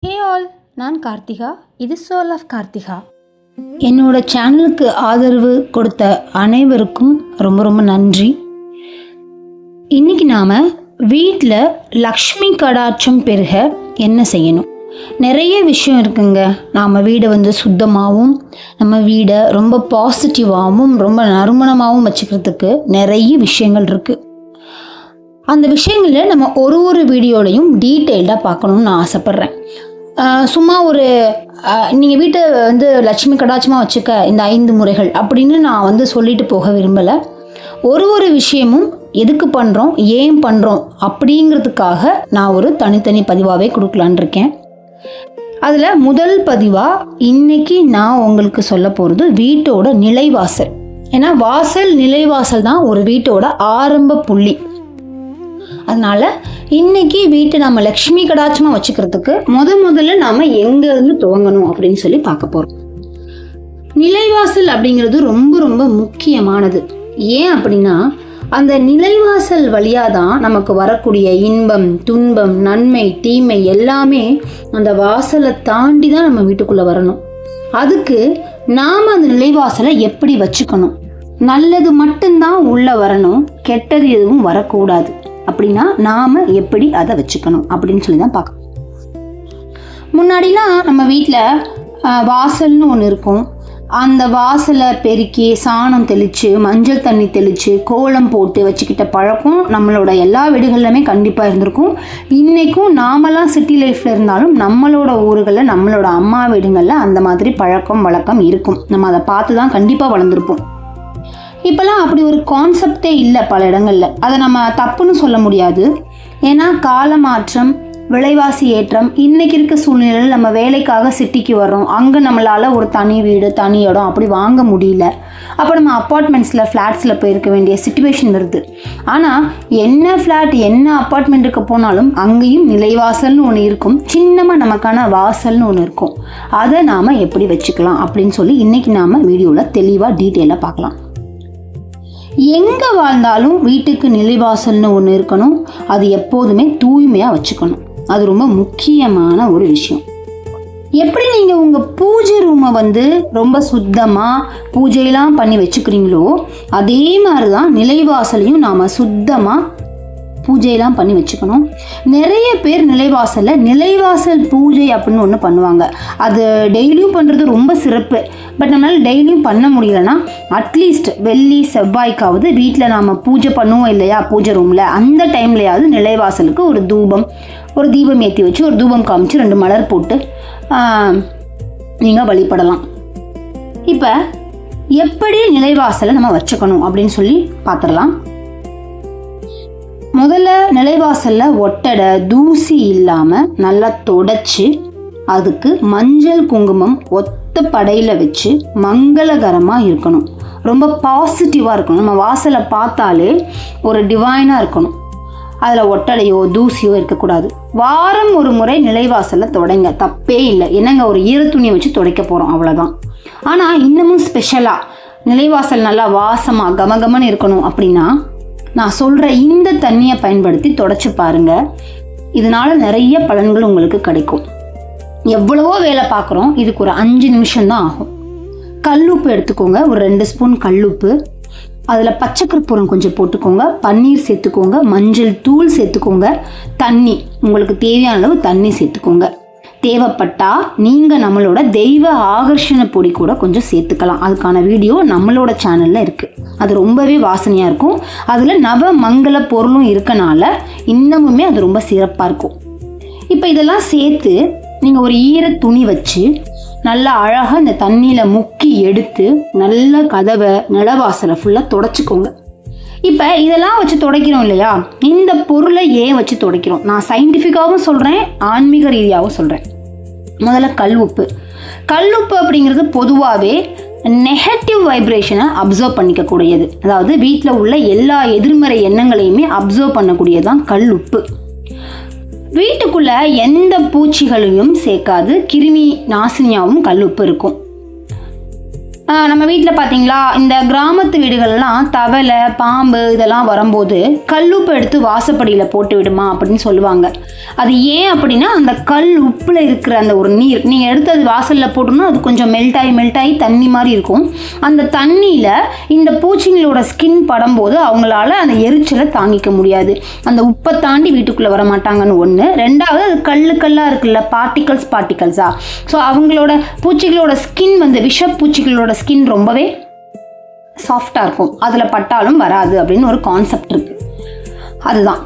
Hey all, நான் கார்த்திகா. இது soul of Karthika. என்னோட சேனலுக்கு ஆதரவு கொடுத்த அனைவருக்கும் ரொம்ப ரொம்ப நன்றி. இன்னைக்கு நாம் வீட்டில் லக்ஷ்மி கடாட்சம் பெருக என்ன செய்யணும்? நிறைய விஷயம் இருக்குங்க. நாம் வீடை சுத்தமாகவும் நம்ம வீடை ரொம்ப பாசிட்டிவாகவும் ரொம்ப நறுமணமாகவும் வச்சுக்கிறதுக்கு நிறைய விஷயங்கள் இருக்குது. அந்த விஷயங்களில் நம்ம ஒரு வீடியோலையும் டீட்டெயில்டாக பார்க்கணுன்னு நான் ஆசைப்பட்றேன். சும்மா நீங்கள் வீட்டை லட்சுமி கடாட்சமாக வச்சுக்க இந்த 5 முறைகள் அப்படின்னு நான் சொல்லிட்டு போக விரும்பலை. ஒரு விஷயமும் எதுக்கு பண்ணுறோம், ஏன் பண்ணுறோம் அப்படிங்கிறதுக்காக நான் ஒரு தனித்தனி பதிவாகவே கொடுக்கலான் இருக்கேன். அதில் முதல் பதிவாக இன்னைக்கு நான் உங்களுக்கு சொல்ல போகிறது வீட்டோட நிலைவாசல். ஏன்னா நிலைவாசல் தான் ஒரு வீட்டோட ஆரம்ப புள்ளி. அதனால இன்னைக்கு வீட்டை நம்ம லக்ஷ்மி கடாட்சமாக வச்சுக்கிறதுக்கு முதல்ல நாம் எங்கேருந்து துவங்கணும் அப்படின்னு சொல்லி பார்க்க போகிறோம். நிலைவாசல் அப்படிங்கிறது ரொம்ப ரொம்ப முக்கியமானது. ஏன் அப்படின்னா அந்த நிலைவாசல் வழியாக தான் நமக்கு வரக்கூடிய இன்பம், துன்பம், நன்மை, தீமை எல்லாமே அந்த வாசலை தாண்டி தான் நம்ம வீட்டுக்குள்ளே வரணும். அதுக்கு நாம் அந்த நிலைவாசலை எப்படி வச்சுக்கணும்? நல்லது மட்டும்தான் உள்ளே வரணும், கெட்டது எதுவும் வரக்கூடாது. அப்படின்னா நாம் எப்படி அதை வச்சுக்கணும் அப்படின்னு சொல்லி தான் பார்க்கணும். முன்னாடிலாம் நம்ம வீட்டில் வாசல்னு ஒன்று இருக்கும். அந்த வாசலை பெருக்கி சாணம் தெளித்து மஞ்சள் தண்ணி தெளித்து கோலம் போட்டு வச்சுக்கிட்ட பழக்கம் நம்மளோட எல்லா வீடுகளிலுமே கண்டிப்பாக இருந்திருக்கும். இன்றைக்கும் நாமெல்லாம் சிட்டி லைஃப்பில் இருந்தாலும் நம்மளோட ஊர்களில் நம்மளோட அம்மா வீடுகளில் அந்த மாதிரி பழக்கம் வழக்கம் இருக்கும். நம்ம அதை பார்த்து தான் கண்டிப்பாக வளர்ந்துருப்போம். இப்போல்லாம் அப்படி ஒரு கான்செப்டே இல்லை பல இடங்களில். அதை நம்ம தப்புன்னு சொல்ல முடியாது. ஏன்னா கால மாற்றம், விலைவாசி ஏற்றம், இன்றைக்கி இருக்க சூழ்நிலையில் நம்ம வேலைக்காக சிட்டிக்கு வர்றோம். அங்கே நம்மளால் ஒரு தனி வீடு, தனி இடம் அப்படி வாங்க முடியல. அப்போ நம்ம அப்பார்ட்மெண்ட்ஸில், ஃப்ளாட்ஸில் போயிருக்க வேண்டிய சிச்சுவேஷன் வருது. ஆனால் என்ன ஃப்ளாட், என்ன அப்பார்ட்மெண்ட்டுக்கு போனாலும் அங்கேயும் நிலைவாசல்னு ஒன்று இருக்கும். சின்னமாக நமக்கான வாசல்னு ஒன்று இருக்கும். அதை நாம் எப்படி வச்சுக்கலாம் அப்படின்னு சொல்லி இன்றைக்கி நாம் வீடியோவில் தெளிவாக டீட்டெயிலாக பார்க்கலாம். எங்கே வாழ்ந்தாலும் வீட்டுக்கு நிலைவாசல்னு ஒன்று இருக்கணும். அது எப்போதுமே தூய்மையாக வச்சுக்கணும். அது ரொம்ப முக்கியமான ஒரு விஷயம். எப்படி நீங்கள் உங்கள் பூஜை ரூமை ரொம்ப சுத்தமாக பூஜையெல்லாம் பண்ணி வச்சுக்கிறீங்களோ அதே மாதிரி தான் நிலைவாசலையும் நாம் சுத்தமாக பூஜையெல்லாம் பண்ணி வச்சுக்கணும். நிறைய பேர் நிலைவாசல் பூஜை அப்படின்னு ஒன்று பண்ணுவாங்க. அது டெய்லியும் பண்ணுறது ரொம்ப சிறப்பு. பட் நம்மளால் டெய்லியும் பண்ண முடியலன்னா அட்லீஸ்ட் வெள்ளி செவ்வாய்க்காவது வீட்டில் நாம் பூஜை பண்ணுவோம் இல்லையா, பூஜை ரூமில், அந்த டைம்லையாவது நிலைவாசலுக்கு ஒரு தீபம் ஏற்றி வச்சு ஒரு தூபம் காமிச்சு 2 மலர் போட்டு நீங்கள் வழிபடலாம். இப்போ எப்படி நிலைவாசலை நம்ம வச்சுக்கணும் அப்படின்னு சொல்லி பார்த்துடலாம். முதல்ல நிலைவாசலில் ஒட்டடை தூசி இல்லாமல் நல்லா தொடச்சி அதுக்கு மஞ்சள் குங்குமம் ஒத்த படையில் வச்சு மங்களகரமாக இருக்கணும். ரொம்ப பாசிட்டிவாக இருக்கணும். நம்ம வாசலை பார்த்தாலே ஒரு டிவைனாக இருக்கணும். அதில் ஒட்டடையோ தூசியோ இருக்கக்கூடாது. வாரம் ஒரு முறை நிலைவாசலில் தொடங்க, தப்பே இல்லை. என்னங்க ஒரு ஈரத்துணியை வச்சு துடைக்க போகிறோம், அவ்வளோதான். ஆனால் இன்னமும் ஸ்பெஷலாக நிலைவாசல் நல்லா வாசமாக கமகமன்னு இருக்கணும் அப்படின்னா நான் சொல்கிற இந்த தண்ணியை பயன்படுத்தி தொடச்சி பாருங்கள். இதனால் நிறைய பலன்கள் உங்களுக்கு கிடைக்கும். எவ்வளவோ வேலை பார்க்குறோம், இதுக்கு ஒரு 5 நிமிஷம் தான் ஆகும். கல்லுப்பு எடுத்துக்கோங்க, ஒரு 2 ஸ்பூன் கல்லுப்பு. அதில் பச்சை கற்பூரம் கொஞ்சம் போட்டுக்கோங்க, பன்னீர் சேர்த்துக்கோங்க, மஞ்சள் தூள் சேர்த்துக்கோங்க, தண்ணி உங்களுக்கு தேவையான அளவு தண்ணி சேர்த்துக்கோங்க. தேவைப்பட்டா நீங்கள் நம்மளோட தெய்வ ஆகர்ஷண பொடி கூட கொஞ்சம் சேர்த்துக்கலாம். அதுக்கான வீடியோ நம்மளோட சேனலில் இருக்குது. அது ரொம்பவே வாசனையாக இருக்கும். அதில் நவ மங்கள பொருளும் இருக்கனால இன்னமுமே அது ரொம்ப சிறப்பாக இருக்கும். இப்போ இதெல்லாம் சேர்த்து நீங்கள் ஒரு ஈர துணி வச்சு நல்லா அழகாக இந்த தண்ணியில் முக்கி எடுத்து நல்ல கதவை நிலவாசலை ஃபுல்லாக தொடச்சிக்கோங்க. இப்போ இதெல்லாம் வச்சு துடைக்கிறோம் இல்லையா, இந்த பொருளை ஏன் வச்சு துடைக்கிறோம்? நான் சயின்டிஃபிக்காகவும் சொல்கிறேன், ஆன்மீக ரீதியாகவும் சொல்கிறேன். முதல்ல கல் உப்பு அப்படிங்கிறது பொதுவாகவே நெகட்டிவ் வைப்ரேஷனை அப்சர்வ் பண்ணிக்கக்கூடியது. அதாவது வீட்டில் உள்ள எல்லா எதிர்மறை எண்ணங்களையுமே அப்சர்வ் பண்ணக்கூடியதான் கல் உப்பு. வீட்டுக்குள்ளே எந்த பூச்சிகளையும் சேர்க்காது, கிருமி நாசினியாகவும் கல் உப்பு இருக்கும். நம்ம வீட்டில் பார்த்தீங்களா, இந்த கிராமத்து வீடுகள்லாம் தவளை பாம்பு இதெல்லாம் வரும்போது கல்லுப்பு எடுத்து வாசப்படியில் போட்டு விடுமா அப்படின்னு சொல்லுவாங்க. அது ஏன் அப்படின்னா, அந்த கல் உப்பில் இருக்கிற அந்த ஒரு நீர் நீங்கள் எடுத்து அது வாசலில் போட்டோம்னா அது கொஞ்சம் மெல்ட் ஆகி தண்ணி மாதிரி இருக்கும். அந்த தண்ணியில் இந்த பூச்சிங்களோட ஸ்கின் படும்போது அவங்களால அந்த எரிச்சலை தாங்கிக்க முடியாது. அந்த உப்பை தாண்டி வீட்டுக்குள்ளே வர மாட்டாங்கன்னு ஒன்று. ரெண்டாவது, அது கல்லாக இருக்குல்ல, பார்ட்டிகல்ஸா, ஸோ அவங்களோட பூச்சிகளோட ஸ்கின் வந்து விஷப்பூச்சிகளோட ஸ்கின் ரொம்பவே சாஃப்டாக இருக்கும். அதில் பட்டாலும் வராது அப்படின்னு ஒரு கான்செப்ட் இருக்குது. அதுதான்.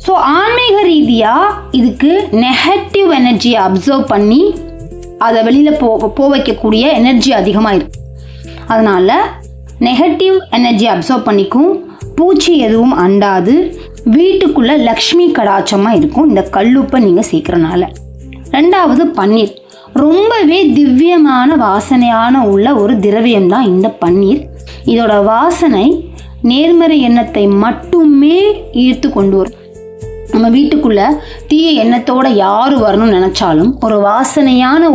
ஸோ ஆன்மீக ரீதியாக இதுக்கு நெகட்டிவ் எனர்ஜியை அப்சர்வ் பண்ணி அதை வெளியில் போ வைக்கக்கூடிய எனர்ஜி அதிகமாக இருக்குது. அதனால் நெகட்டிவ் எனர்ஜி அப்சர்வ் பண்ணிக்கும், பூச்சி எதுவும் அண்டாது, வீட்டுக்குள்ளே லக்ஷ்மி கடாட்சமாக இருக்கும் இந்த கல்லுப்பை நீங்கள் சேர்க்குறனால. ரெண்டாவது, பன்னீர். ரொம்பவே திவ்யமான வாசனையான உள்ள ஒரு திரவியம் தான் இந்த பன்னீர். இதோட வாசனை நேர்மறை எண்ணத்தை மட்டுமே ஈர்த்து கொண்டு வரும். நம்ம வீட்டுக்குள்ளே தீய எண்ணத்தோடு யார் வரணும்னு நினச்சாலும் ஒரு வாசனையான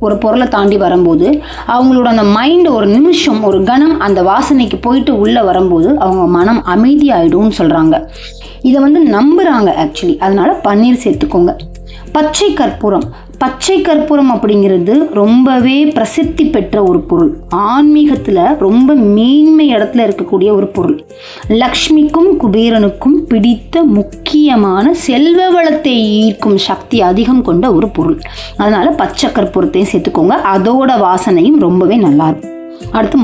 ஒரு பொருளை தாண்டி வரும்போது அவங்களோட அந்த மைண்ட் ஒரு நிமிஷம், ஒரு கணம் அந்த வாசனைக்கு போயிட்டு உள்ளே வரும்போது அவங்க மனம் அமைதியாயிடும்னு சொல்கிறாங்க. இதை வந்து நம்புகிறாங்க ஆக்சுவலி. அதனால் பன்னீர் சேர்த்துக்கோங்க. பச்சை கற்பூரம் அப்படிங்கிறது ரொம்பவே பிரசித்தி பெற்ற ஒரு பொருள். ஆன்மீகத்தில் ரொம்ப மேன்மை இடத்துல இருக்கக்கூடிய ஒரு பொருள். லக்ஷ்மிக்கும் குபேரனுக்கும் பிடித்த முக்கியமான செல்வ வளத்தை ஈர்க்கும் சக்தி அதிகம் கொண்ட ஒரு பொருள். அதனால் பச்சை கற்பூரத்தையும் சேர்த்துக்கோங்க. அதோட வாசனையும் ரொம்பவே நல்லாயிருக்கும். அடுத்து,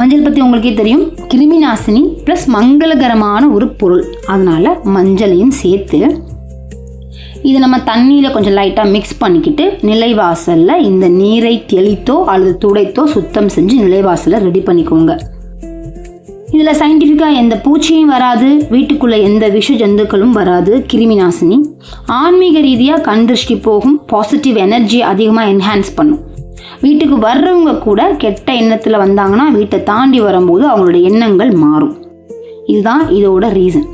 மஞ்சள் பற்றி உங்களுக்கே தெரியும், கிருமி நாசினி ப்ளஸ் மங்களகரமான ஒரு பொருள். அதனால் மஞ்சளையும் சேர்த்து இது நம்ம தண்ணியில் கொஞ்சம் லைட்டாக மிக்ஸ் பண்ணிக்கிட்டு நிலைவாசலில் இந்த நீரை தெளித்தோ அல்லது துடைத்தோ சுத்தம் செஞ்சு நிலைவாசலில் ரெடி பண்ணிக்கோங்க. இதில் சயின்டிஃபிக்காக எந்த பூச்சியும் வராது, வீட்டுக்குள்ளே எந்த விஷ ஜந்துக்களும் வராது. கிருமி நாசினி. ஆன்மீக ரீதியாக கண் திருஷ்டி போகும், பாசிட்டிவ் எனர்ஜி அதிகமாக என்ஹான்ஸ் பண்ணும். வீட்டுக்கு வர்றவங்க கூட கெட்ட எண்ணத்தில் வந்தாங்கன்னா வீட்டை தாண்டி வரும்போது அவங்களோட எண்ணங்கள் மாறும். இதுதான் இதோட ரீசன்.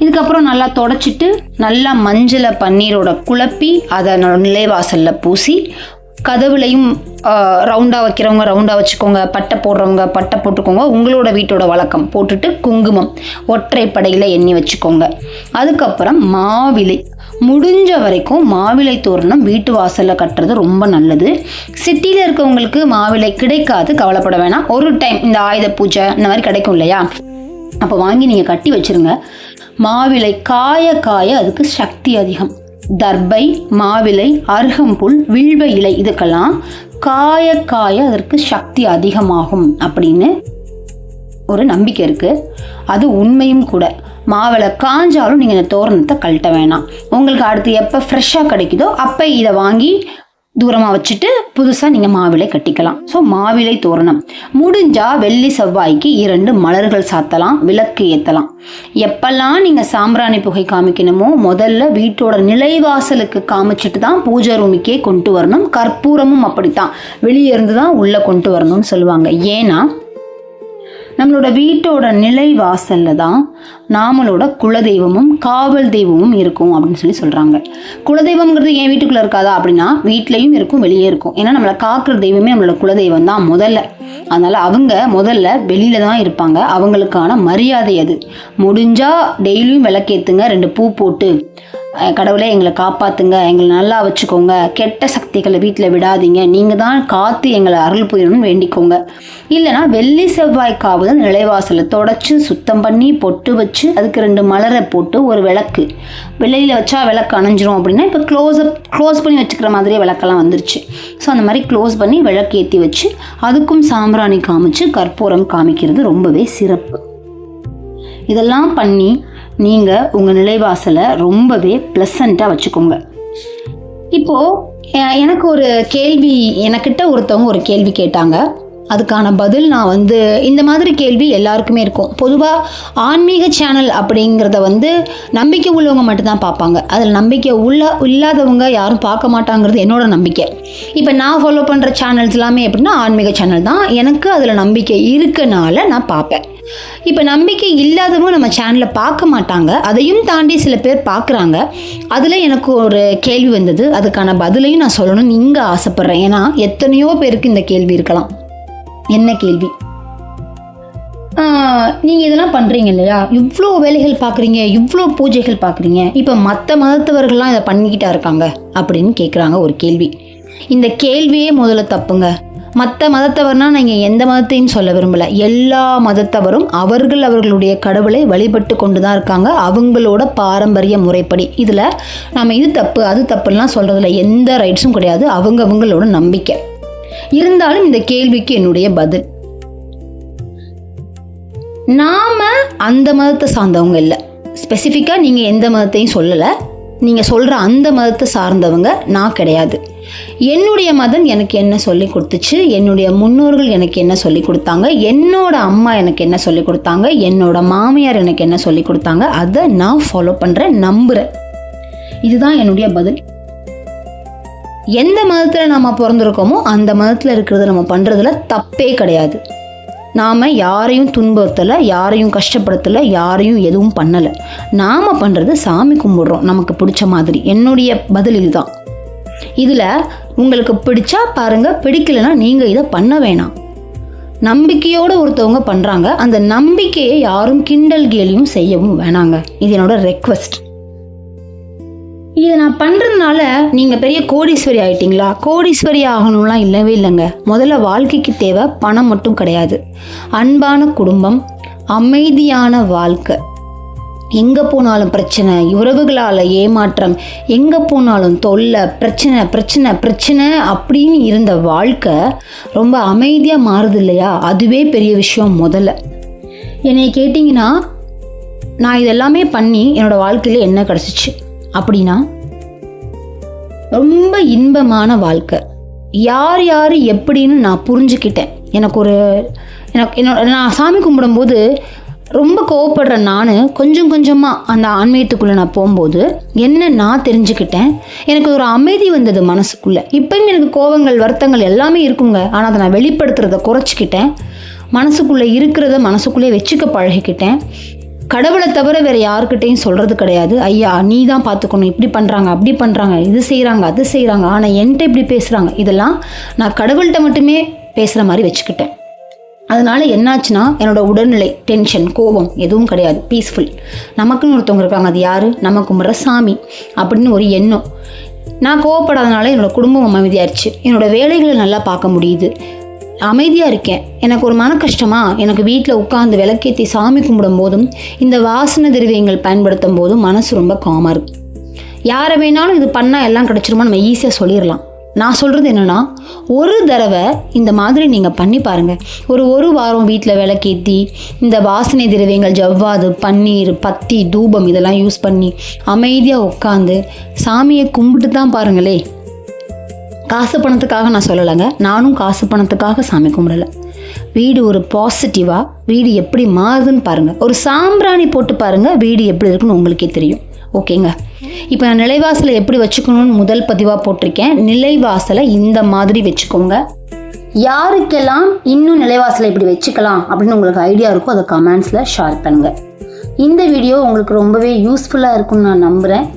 இதுக்கப்புறம் நல்லா தொடச்சிட்டு நல்லா மஞ்சளை பன்னீரோட குழப்பி அதை நிலைவாசலில் பூசி, கதவுலையும் ரவுண்டாக வைக்கிறவங்க ரவுண்டாக வச்சுக்கோங்க, பட்டை போடுறவங்க பட்டை போட்டுக்கோங்க, உங்களோட வீட்டோட வழக்கம். போட்டுட்டு குங்குமம் ஒற்றைப்படையில் எண்ணி வச்சுக்கோங்க. அதுக்கப்புறம் மாவிலை, முடிஞ்ச வரைக்கும் மாவிலை தோரணம் வீட்டு வாசலில் கட்டுறது ரொம்ப நல்லது. சிட்டியில் இருக்கவங்களுக்கு மாவிலை கிடைக்காது, கவலைப்பட வேணாம். ஒரு டைம் இந்த ஆயுத பூஜை இந்த மாதிரி கிடைக்கும் இல்லையா, அப்போ வாங்கி நீங்கள் கட்டி வச்சுருங்க. மாவிலை காய காய அதுக்கு சக்தி அதிகம். தர்பை, மாவிலை, அருகம்புல், வில்வ இலை இதுக்கெல்லாம் காய காய அதற்கு சக்தி அதிகமாகும் அப்படின்னு ஒரு நம்பிக்கை இருக்குது. அது உண்மையும் கூட. மாவிலை காஞ்சாலும் நீங்கள் இந்த தோரணத்தை கழட்ட வேணாம். உங்களுக்கு அடுத்து எப்போ ஃப்ரெஷ்ஷாக கிடைக்குதோ அப்போ இதை வாங்கி தூரமாக வச்சுட்டு புதுசாக நீங்கள் மாவிலை கட்டிக்கலாம். ஸோ மாவிலை தோரணம். முடிஞ்சால் வெள்ளி செவ்வாய்க்கு 2 மலர்கள் சாத்தலாம், விளக்கு ஏற்றலாம். எப்பெல்லாம் நீங்கள் சாம்பிராணி புகை காமிக்கணுமோ முதல்ல வீட்டோட நிலைவாசலுக்கு காமிச்சிட்டு தான் பூஜை ரூமுக்கே கொண்டு வரணும். கற்பூரமும் அப்படித்தான், வெளியே இருந்து தான் உள்ளே கொண்டு வரணும்னு சொல்லுவாங்க. ஏன்னா நம்மளோட வீட்டோட நிலை வாசலில் தான் நாமளோட குலதெய்வமும் காவல் தெய்வமும் இருக்கும் அப்படின்னு சொல்கிறாங்க. குலதெய்வம்ங்கிறது என் வீட்டுக்குள்ளே இருக்காதா அப்படின்னா வீட்லேயும் இருக்கும், வெளியே இருக்கும். ஏன்னா நம்மளை காக்கிற தெய்வமே நம்மளோட குலதெய்வம் தான் முதல்ல. அதனால் அவங்க முதல்ல வெளியில் தான் இருப்பாங்க. அவங்களுக்கான மரியாதை அது. முடிஞ்சால் டெய்லியும் விளக்கேற்றுங்க, 2 பூ போட்டு, கடவுளே எங்களை காப்பாற்றுங்க, எங்களை நல்லா வச்சுக்கோங்க, கெட்ட சக்திகளை வீட்டில் விடாதீங்க, நீங்கள் தான் காத்து எங்களை அருள் புரியணும்னு வேண்டிக்கோங்க. இல்லைனா வெள்ளி செவ்வாய்க்காவது நிலைவாசலை தொடச்சி சுத்தம் பண்ணி பொட்டு வச்சு அதுக்கு 2 மலரை போட்டு ஒரு விளக்கு, வெளியில் வச்சா விளக்கு அணைஞ்சிரும் அப்படின்னா இப்போ க்ளோஸ் பண்ணி வச்சுக்கிற மாதிரியே விளக்கெல்லாம் வந்துருச்சு. ஸோ அந்த மாதிரி க்ளோஸ் பண்ணி விளக்கு ஏற்றி வச்சு அதுக்கும் சாம்பிராணி காமிச்சு கற்பூரம் காமிக்கிறது ரொம்பவே சிறப்பு. இதெல்லாம் பண்ணி நீங்கள் உங்கள் நிலைவாசலை ரொம்பவே ப்ளசண்ட்டாக வச்சுக்கோங்க. இப்போது எனக்கு ஒரு கேள்வி, எனக்கிட்ட ஒருத்தவங்க ஒரு கேள்வி கேட்டாங்க. அதுக்கான பதில் நான் இந்த மாதிரி கேள்வி எல்லாருக்குமே இருக்கும். பொதுவாக ஆன்மீக சேனல் அப்படிங்கிறத நம்பிக்கை உள்ளவங்க மட்டும்தான் பார்ப்பாங்க. அதில் நம்பிக்கை இல்லாதவங்க யாரும் பார்க்க மாட்டாங்கிறது என்னோட நம்பிக்கை. இப்போ நான் ஃபாலோ பண்ணுற சேனல்ஸ் எல்லாமே எப்படின்னா ஆன்மீக சேனல் தான். எனக்கு அதில் நம்பிக்கை இருக்கனால நான் பார்ப்பேன். இப்போ நம்பிக்கை இல்லாதவங்க நம்ம சேனலை பார்க்க மாட்டாங்க. அதையும் தாண்டி சில பேர் பார்க்குறாங்க. அதில் எனக்கு ஒரு கேள்வி வந்தது. அதுக்கான பதிலையும் நான் சொல்லணும்னு இங்கே ஆசைப்பட்றேன். ஏன்னா எத்தனையோ பேருக்கு இந்த கேள்வி இருக்கலாம். என்ன கேள்வி, நீங்கள் இதெல்லாம் பண்ணுறீங்க இல்லையா, இவ்வளோ வேலைகள் பார்க்குறீங்க, இவ்வளோ பூஜைகள் பார்க்குறீங்க, இப்போ மற்ற மதத்தவர்கள்லாம் இதை பண்ணிக்கிட்டா இருக்காங்க அப்படின்னு கேட்குறாங்க ஒரு கேள்வி. இந்த கேள்வியே முதல்ல தப்புங்க. மற்ற மதத்தவர்னால் நீங்கள் எந்த மதத்தையும் சொல்ல விரும்பலை. எல்லா மதத்தவரும் அவர்களுடைய கடவுளை வழிபட்டு கொண்டு தான் இருக்காங்க, அவங்களோட பாரம்பரிய முறைப்படி. இதில் நம்ம இது தப்பு அது தப்புலாம் சொல்கிறதுல எந்த ரைட்ஸும் கிடையாது, அவங்களோட நம்பிக்கை. இருந்தாலும் இந்த கேள்விக்கு என்னுடைய பதில், நாம் அந்த மதத்தை சார்ந்தவங்க இல்லை. ஸ்பெசிஃபிக்காக நீங்கள் எந்த மதத்தையும் சொல்லலை, நீங்கள் சொல்கிற அந்த மதத்தை சார்ந்தவங்க நான் கிடையாது. என்னுடைய மதம் எனக்கு என்ன சொல்லி கொடுத்துச்சு, என்னுடைய முன்னோர்கள் எனக்கு என்ன சொல்லி கொடுத்தாங்க, என்னோட அம்மா எனக்கு என்ன சொல்லி கொடுத்தாங்க, என்னோட மாமியார் எனக்கு என்ன சொல்லி கொடுத்தாங்க, அதை நான் ஃபாலோ பண்ணுறேன், நம்புகிறேன். இதுதான் என்னுடைய பதில். எந்த மதத்தில் நாம் பிறந்திருக்கோமோ அந்த மதத்தில் இருக்கிறத நம்ம பண்ணுறதுல தப்பே கிடையாது. நாம் யாரையும் துன்புறுத்தலை, யாரையும் கஷ்டப்படுத்தலை, யாரையும் எதுவும் பண்ணலை. நாம் பண்ணுறது சாமி கும்பிடுறோம் நமக்கு பிடிச்ச மாதிரி. என்னுடைய பதில் இதுதான். இதில் உங்களுக்கு பிடிச்சா பாருங்கள், பிடிக்கலைன்னா நீங்கள் இதை பண்ண வேணாம். நம்பிக்கையோடு ஒருத்தவங்க பண்ணுறாங்க, அந்த நம்பிக்கையை யாரும் கிண்டல் கேலியும் செய்யவும் வேணாங்க. இது என்னோட ரெக்வெஸ்ட். இதை நான் பண்ணுறதுனால நீங்கள் பெரிய கோடீஸ்வரி ஆகிட்டீங்களா? கோடீஸ்வரி ஆகணும்லாம் இல்லவே இல்லைங்க. முதல்ல வாழ்க்கைக்கு தேவை பணம் மட்டும் கிடையாது, அன்பான குடும்பம், அமைதியான வாழ்க்கை. எங்கே போனாலும் பிரச்சனை, உறவுகளால் ஏமாற்றம், எங்கே போனாலும் தொல்லை, பிரச்சனை பிரச்சனை பிரச்சனை அப்படின்னு இருந்த வாழ்க்கை ரொம்ப அமைதியாக மாறுது இல்லையா? அதுவே பெரிய விஷயம். முதல்ல என்னை கேட்டிங்கன்னா, நான் இதெல்லாமே பண்ணி என்னோடய வாழ்க்கையில் என்ன கிடச்சிச்சு அப்படின்னா, ரொம்ப இன்பமான வாழ்க்கை. யார் யார் எப்படின்னு நான் புரிஞ்சுக்கிட்டேன். நான் சாமி கும்பிடும்போது ரொம்ப கோவப்படுற நான் கொஞ்சம் கொஞ்சமாக அந்த ஆன்மீகத்துக்குள்ளே நான் போகும்போது என்ன நான் தெரிஞ்சுக்கிட்டேன். எனக்கு ஒரு அமைதி வந்தது மனசுக்குள்ளே. இப்போயும் எனக்கு கோவங்கள் வருத்தங்கள் எல்லாமே இருக்குங்க, ஆனால் அதை நான் வெளிப்படுத்துறதை குறைச்சிக்கிட்டேன். மனசுக்குள்ளே இருக்கிறத மனசுக்குள்ளே வச்சுக்க பழகிக்கிட்டேன். கடவுளை தவிர வேறு யாருக்கிட்டையும் சொல்கிறது கிடையாது. ஐயா நீ தான் பார்த்துக்கணும், இப்படி பண்ணுறாங்க அப்படி பண்ணுறாங்க, இது செய்கிறாங்க அது செய்கிறாங்க, ஆனால் என்கிட்ட இப்படி பேசுகிறாங்க, இதெல்லாம் நான் கடவுள்கிட்ட மட்டுமே பேசுகிற மாதிரி வச்சுக்கிட்டேன். அதனால் என்னாச்சுன்னா என்னோட உடல்நிலை, டென்ஷன், கோபம் எதுவும் கிடையாது, பீஸ்ஃபுல். நமக்குன்னு ஒருத்தவங்க இருக்காங்க, அது யார்? நம்ம கும்பிட்ற சாமி அப்படின்னு ஒரு எண்ணம். நான் கோவப்படாதனால என்னோடய குடும்பம் அமைதியாகிடுச்சு, என்னோடய வேலைகளை நல்லா பார்க்க முடியுது, அமைதியாக இருக்கேன். எனக்கு ஒரு மன கஷ்டமா, எனக்கு வீட்டில் உட்காந்து விளக்கேற்றி சாமி கும்பிடும் போதும் இந்த வாசனை திரவியங்கள் பயன்படுத்தும் போதும் மனசு ரொம்ப காமாக இருக்கும். யாரை வேணாலும் இது பண்ணால் எல்லாம் கிடச்சிருமோ நம்ம ஈஸியாக சொல்லிடலாம். நான் சொல்கிறது என்னென்னா, ஒரு தடவை இந்த மாதிரி நீங்கள் பண்ணி பாருங்கள். ஒரு வாரம் வீட்டில் விளக்கேற்றி இந்த வாசனை திரவியங்கள், ஜவ்வாது, பன்னீர், பத்தி, தூபம் இதெல்லாம் யூஸ் பண்ணி அமைதியாக உட்காந்து சாமியை கும்பிட்டு தான் பாருங்களே. காசு பணத்துக்காக நான் சொல்லலைங்க, நானும் காசு பணத்துக்காக சாமி கும்பிடலை. வீடு ஒரு பாசிட்டிவாக, வீடு எப்படி மாறுதுன்னு பாருங்கள். ஒரு சாம்பிராணி போட்டு பாருங்கள், வீடு எப்படி இருக்குன்னு உங்களுக்கே தெரியும். ஓகேங்க, இப்போ நான் நிலைவாசலை எப்படி வச்சுக்கணும்னு முதல் பதிவாக போட்டிருக்கேன். நிலைவாசலை இந்த மாதிரி வச்சுக்கோங்க. யாருக்கெல்லாம் இன்னும் நிலைவாசலை இப்படி வச்சுக்கலாம் அப்படின்னு உங்களுக்கு ஐடியா இருக்கோ அதை கமெண்ட்ஸில் ஷேர் பண்ணுங்கள். இந்த வீடியோ உங்களுக்கு ரொம்பவே யூஸ்ஃபுல்லாக இருக்குன்னு நான் நம்புகிறேன்.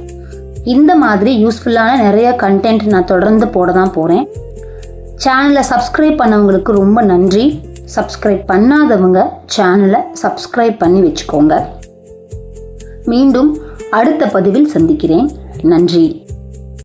இந்த மாதிரி யூஸ்ஃபுல்லான நிறைய கண்டென்ட் நான் தொடர்ந்து போட தான் போகிறேன். சேனலை சப்ஸ்கிரைப் பண்ணவங்களுக்கு ரொம்ப நன்றி. சப்ஸ்கிரைப் பண்ணாதவங்க சேனலை சப்ஸ்கிரைப் பண்ணி வச்சுக்கோங்க. மீண்டும் அடுத்த பதிவில் சந்திக்கிறேன். நன்றி.